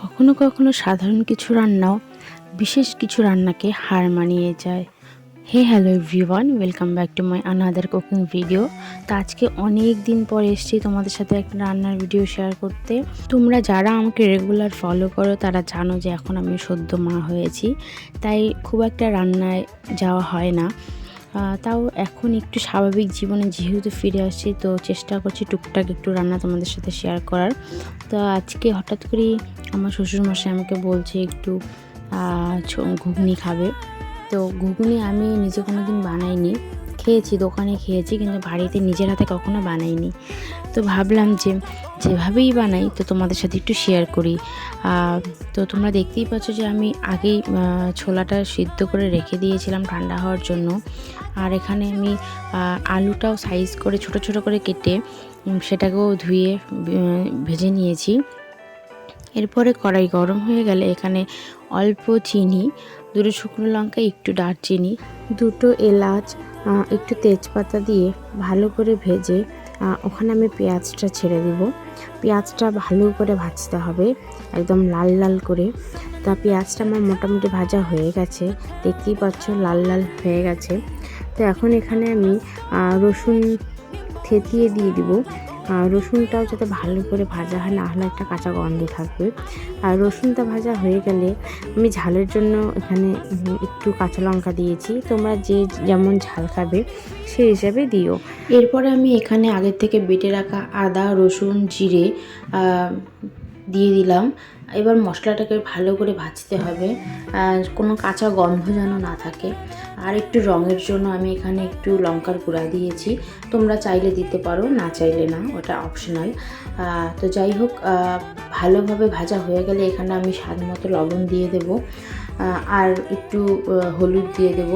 কখনো কখনো সাধারণ কিছু রান্নাও বিশেষ কিছু রান্নাকে হার মানিয়ে যায়। Hello everyone, welcome back to my another cooking video. তো আজকে অনেক দিন পর এসেছি তোমাদের সাথে একটা রান্নার ভিডিও শেয়ার করতে। তোমরা যারা আমাকে রেগুলার ফলো করো তারা জানো যে এখন আমি সদ্য মা হয়েছি, তাই খুব একটা রান্নায় যাওয়া হয় না। তাও এখন একটু স্বাভাবিক জীবনে যেহেতু ফিরে আসছি, তো চেষ্টা করছি টুকটাক একটু রান্না তোমাদের সাথে শেয়ার করার। তো আজকে হঠাৎ করেই আমার শ্বশুরমশাই আমাকে বলছে একটু ঘুগনি খাবে। তো ঘুগনি আমি নিজে কোনো দিন বানাইনি, খেয়েছি, দোকানে খেয়েছি, কিন্তু বাড়িতে নিজের হাতে কখনো বানাইনি। তো ভাবলাম যে যেভাবেই বানাই তো তোমাদের সাথে একটু শেয়ার করি। তো তোমরা দেখতেই পাচ্ছ যে আমি আগেই ছোলাটা সিদ্ধ করে রেখে দিয়েছিলাম ঠান্ডা হওয়ার জন্য। আর এখানে আমি আলুটাও সাইজ করে ছোট ছোট করে কেটে সেটাকেও ধুয়ে ভেজে নিয়েছি। এরপরে কড়াই গরম হয়ে গেলে এখানে অল্প চিনি, দুটো শুকনো লঙ্কা, একটু দারচিনি, দুটো এলাচ, একটু তেজপাতা দিয়ে ভালো করে ভেজে ওখানে আমি পেঁয়াজটা ছেড়ে দেব। পেঁয়াজটা ভালো করে ভাজতে হবে, একদম লাল লাল করে। তা পেঁয়াজটা আমার মোটামুটি ভাজা হয়ে গেছে, দেখতেই পাচ্ছ লাল লাল হয়ে গেছে। তো এখন এখানে আমি রসুন থেতিয়ে দিয়ে দিব। রসুনটাও যাতে ভালো করে ভাজা হয়, না হলে একটা কাঁচা গন্ধ থাকবে। আর রসুনটা ভাজা হয়ে গেলে আমি ঝালের জন্য এখানে একটু কাঁচা লঙ্কা দিয়েছি, তোমরা যে যেমন ঝাল খাবে সেই হিসাবে দিও। এরপরে আমি এখানে আগের থেকে বেটে রাখা আদা, রসুন, জিরে দিয়ে দিলাম। এবার মশলাটাকে ভালো করে ভাজতে হবে, কোনো কাঁচা গন্ধ যেন না থাকে। আর একটু রঙের জন্য আমি এখানে একটু লঙ্কার গুঁড়া দিয়েছি, তোমরা চাইলে দিতে পারো, না চাইলে না, ওটা অপশনাল। তো যাই হোক, ভালোভাবে ভাজা হয়ে গেলে এখানে আমি স্বাদ মতো লবণ দিয়ে দেব, আর একটু হলুদ দিয়ে দেব,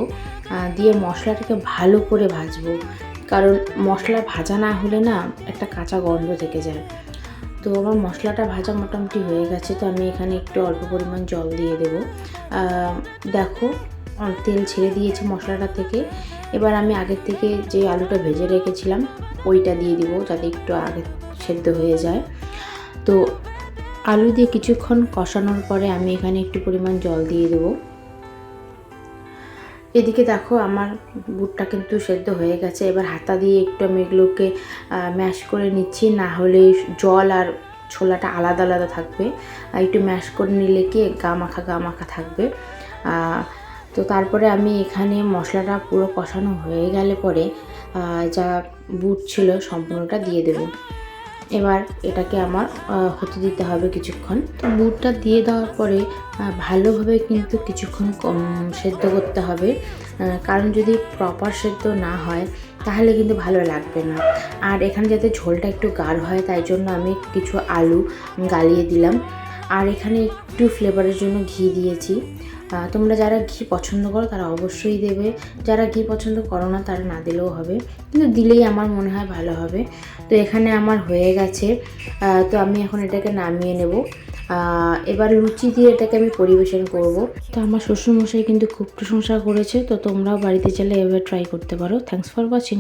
দিয়ে মশলাটাকে ভালো করে ভাজবো, কারণ মশলা ভাজা না হলে না একটা কাঁচা গন্ধ থেকে যায়। তো আমার মশলাটা ভাজা মোটামুটি হয়ে গেছে, তো আমি এখানে একটু অল্প পরিমাণ জল দিয়ে দেব। দেখো তেল ছেড়ে দিয়েছে মশলাটা থেকে। এবার আমি আগের থেকে যে আলুটা ভেজে রেখেছিলাম ওইটা দিয়ে দিব, যাতে একটু আগে সেদ্ধ হয়ে যায়। তো আলু দিয়ে কিছুক্ষণ কষানোর পরে আমি এখানে একটু পরিমাণ জল দিয়ে দেবো। এদিকে দেখো আমার বুটটা কিন্তু সেদ্ধ হয়ে গেছে। এবার হাতা দিয়ে একটু আমি এগুলোকে ম্যাশ করে নিচ্ছি, না হলে জল আর ছোলাটা আলাদা আলাদা থাকবে। একটু ম্যাশ করে নিলে কি গা মাখা থাকবে। তো তারপরে আমি এখানে মশলাটা পুরো কষানো হয়ে গেলে পরে যা বুট ছিল সম্পূর্ণটা দিয়ে দেব। এবার এটাকে আমার হতে দিতে হবে কিছুক্ষণ। তো বুটটা দিয়ে দেওয়ার পরে ভালোভাবে কিন্তু কিছুক্ষণ সেদ্ধ করতে হবে, কারণ যদি প্রপার সেদ্ধ না হয় তাহলে কিন্তু ভালো লাগবে না। আর এখানে যাতে ঝোলটা একটু গাঢ় হয় তাই জন্য আমি কিছু আলু গালিয়ে দিলাম। আর এখানে একটু ফ্লেভারের জন্য ঘি দিয়েছি। তোমরা যারা ঘি পছন্দ করো তারা অবশ্যই দেবে, যারা ঘি পছন্দ করো না তারা না দিলেও হবে, কিন্তু দিলেই আমার মনে হয় ভালো হবে। তো এখানে আমার হয়ে গেছে, তো আমি এখন এটাকে নামিয়ে নেব। এবার লুচি দিয়ে এটাকে আমি পরিবেশন করব। তো আমার শ্বশুরমশাই কিন্তু খুব প্রশংসা করেছে, তো তোমরাও বাড়িতে চাইলে এবার ট্রাই করতে পারো। Thanks for watching.